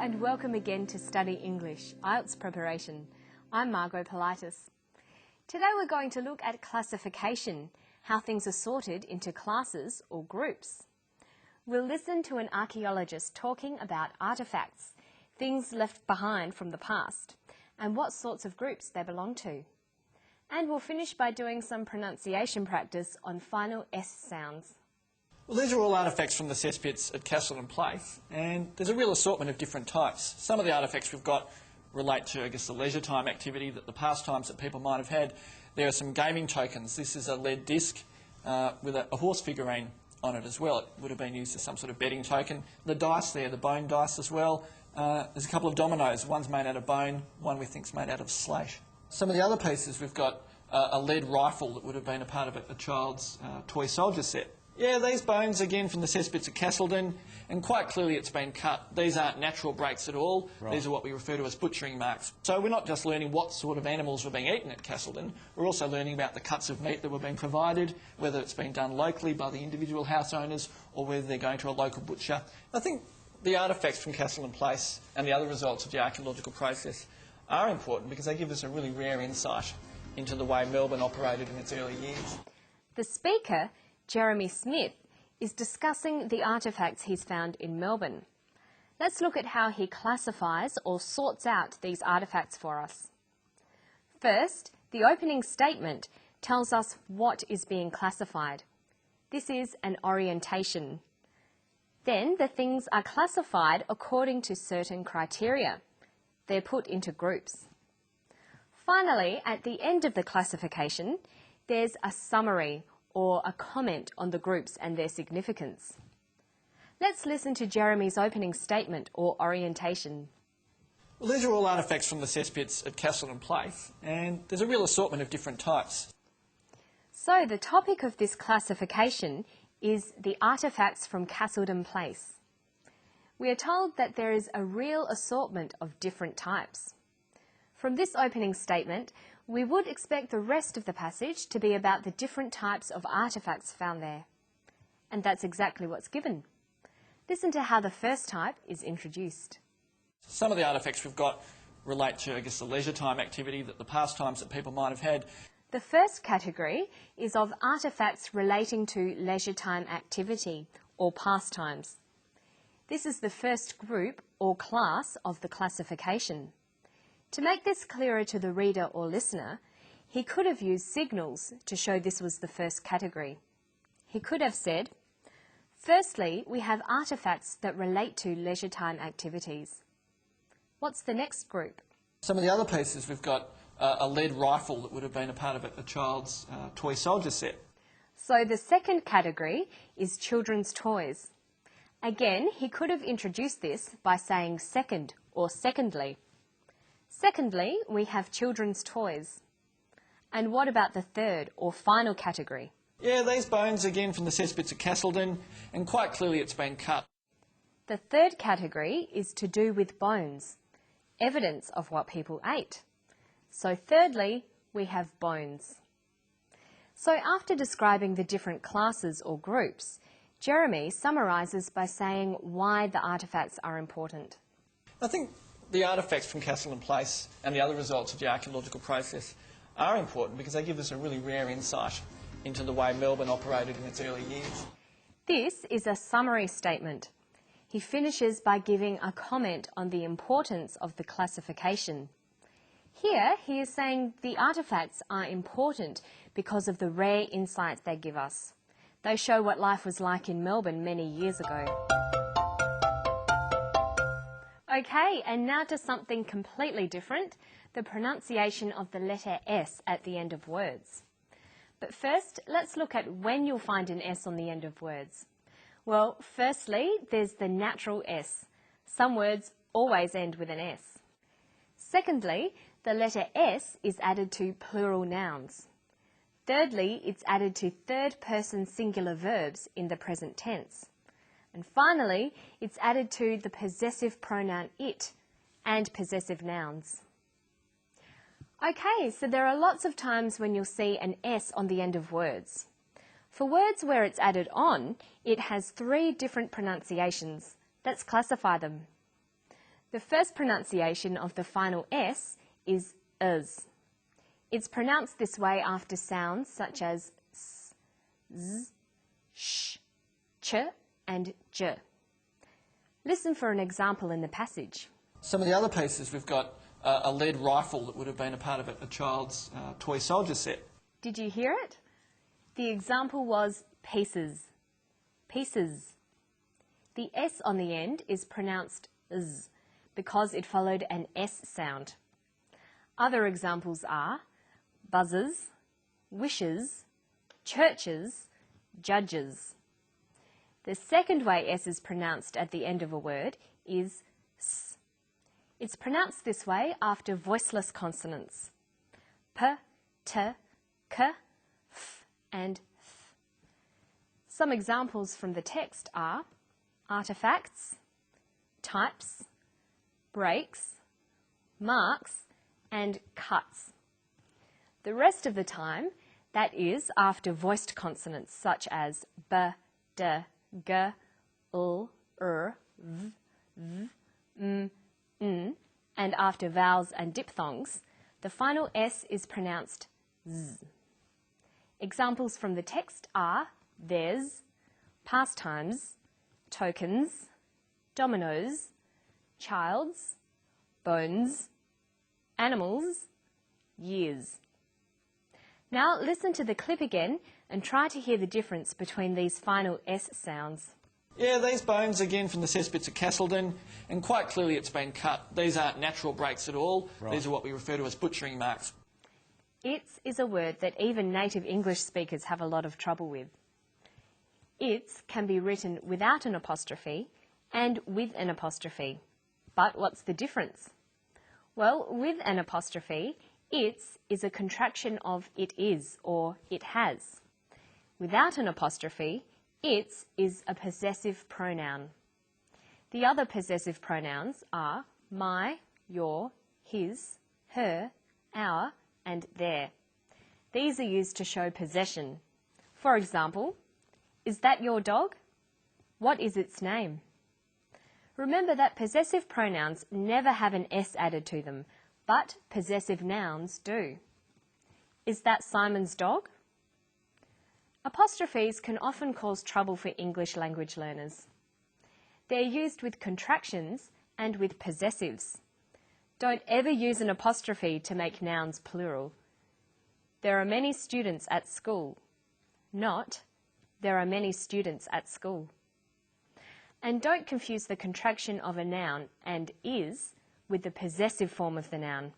and welcome again to Study English, IELTS Preparation. I'm Margot Politis. Today we're going to look at classification, how things are sorted into classes or groups. We'll listen to an archaeologist talking about artefacts, things left behind from the past, and what sorts of groups they belong to. And we'll finish by doing some pronunciation practice on final S sounds. Well, these are all artefacts from the cesspits at Castleton Place, and there's a real assortment of different types. Some of the artefacts we've got relate to, the leisure time activity, the pastimes that people might have had. There are some gaming tokens. This is a lead disc with a horse figurine on it as well. It would have been used as some sort of betting token. The dice there, the bone dice as well. There's a couple of dominoes. One's made out of bone, one we think's made out of slate. Some of the other pieces, we've got a lead rifle that would have been a part of a child's toy soldier set. Yeah, these bones, again, from the cesspits at Castleton, and quite clearly it's been cut. These aren't natural breaks at all. Right. These are what we refer to as butchering marks. So we're not just learning what sort of animals were being eaten at Castleton, we're also learning about the cuts of meat that were being provided, whether it's been done locally by the individual house owners or whether they're going to a local butcher. I think the artefacts from Castleton Place and the other results of the archaeological process are important because they give us a really rare insight into the way Melbourne operated in its early years. The speaker, Jeremy Smith, is discussing the artefacts he's found in Melbourne. Let's look at how he classifies or sorts out these artefacts for us. First, the opening statement tells us what is being classified. This is an orientation. Then the things are classified according to certain criteria. They're put into groups. Finally, at the end of the classification, there's a summary or a comment on the groups and their significance. Let's listen to Jeremy's opening statement or orientation. Well, these are all artefacts from the cesspits at Castleton Place, and there's a real assortment of different types. So the topic of this classification is the artefacts from Castleton Place. We are told that there is a real assortment of different types. From this opening statement, we would expect the rest of the passage to be about the different types of artefacts found there. And that's exactly what's given. Listen to how the first type is introduced. Some of the artefacts we've got relate to, the leisure time activity, the pastimes that people might have had. The first category is of artefacts relating to leisure time activity or pastimes. This is the first group or class of the classification. To make this clearer to the reader or listener, he could have used signals to show this was the first category. He could have said, firstly, we have artefacts that relate to leisure time activities. What's the next group? Some of the other pieces, we've got a lead rifle that would have been a part of a child's toy soldier set. So the second category is children's toys. Again, he could have introduced this by saying second or secondly. Secondly, we have children's toys. And what about the third or final category? Yeah, these bones, again, from the cesspits at Castleton, and quite clearly it's been cut. The third category is to do with bones, evidence of what people ate. So thirdly, we have bones. So after describing the different classes or groups, Jeremy summarises by saying why the artefacts are important. I think the artefacts from Castleton Place and the other results of the archaeological process are important because they give us a really rare insight into the way Melbourne operated in its early years. This is a summary statement. He finishes by giving a comment on the importance of the classification. Here he is saying the artefacts are important because of the rare insights they give us. They show what life was like in Melbourne many years ago. Okay, and now to something completely different, the pronunciation of the letter S at the end of words. But first, let's look at when you'll find an S on the end of words. Well, firstly, there's the natural S. Some words always end with an S. Secondly, the letter S is added to plural nouns. Thirdly, it's added to third-person singular verbs in the present tense. And finally, it's added to the possessive pronoun it and possessive nouns. Okay, so there are lots of times when you'll see an S on the end of words. For words where it's added on, it has 3 different pronunciations. Let's classify them. The first pronunciation of the final S is is. It's pronounced this way after sounds such as s, z, sh, ch and j. Listen for an example in the passage. Some of the other pieces, we've got a lead rifle that would have been a part of a child's toy soldier set. Did you hear it? The example was pieces. Pieces. The S on the end is pronounced z because it followed an S sound. Other examples are buzzes, wishes, churches, judges. The second way S is pronounced at the end of a word is s. It's pronounced this way after voiceless consonants. P, t, k, f and th. Some examples from the text are artifacts, types, breaks, marks and cuts. The rest of the time, that is after voiced consonants such as b, d, g, l, v, v, n, and after vowels and diphthongs, the final S is pronounced z. Examples from the text are theirs, pastimes, tokens, dominoes, child's, bones, animals, years. Now listen to the clip again and try to hear the difference between these final S sounds. Yeah, these bones again from the cesspits of Castleton, and quite clearly it's been cut. These aren't natural breaks at all. Right. These are what we refer to as butchering marks. Its is a word that even native English speakers have a lot of trouble with. Its can be written without an apostrophe and with an apostrophe. But what's the difference? Well, with an apostrophe, its is a contraction of it is or it has. Without an apostrophe, its is a possessive pronoun. The other possessive pronouns are my, your, his, her, our, and their. These are used to show possession. For example, is that your dog? What is its name? Remember that possessive pronouns never have an S added to them, but possessive nouns do. Is that Simon's dog? Apostrophes can often cause trouble for English language learners. They're used with contractions and with possessives. Don't ever use an apostrophe to make nouns plural. There are many students at school. Not, there are many students at school. And don't confuse the contraction of a noun and is with the possessive form of the noun.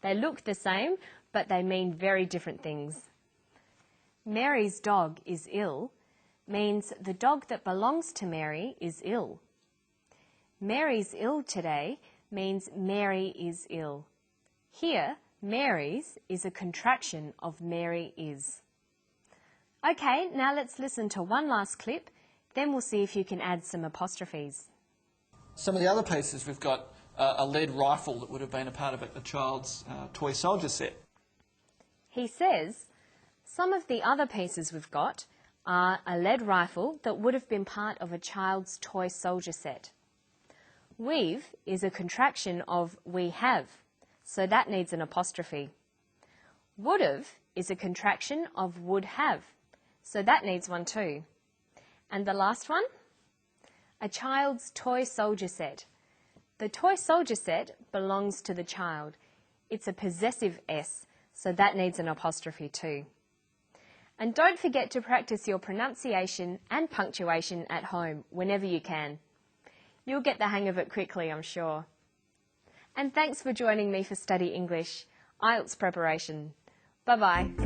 They look the same, but they mean very different things. Mary's dog is ill means the dog that belongs to Mary is ill. Mary's ill today means Mary is ill. Here, Mary's is a contraction of Mary is. Okay, now let's listen to one last clip, then we'll see if you can add some apostrophes. Some of the other pieces, we've got a lead rifle that would have been a part of a child's toy soldier set. He says, some of the other pieces we've got are a lead rifle that would have been part of a child's toy soldier set. We've is a contraction of we have, so that needs an apostrophe. Would've is a contraction of would have, so that needs one too. And the last one? A child's toy soldier set. The toy soldier set belongs to the child. It's a possessive S, so that needs an apostrophe too. And don't forget to practice your pronunciation and punctuation at home whenever you can. You'll get the hang of it quickly, I'm sure. And thanks for joining me for Study English, IELTS preparation. Bye-bye.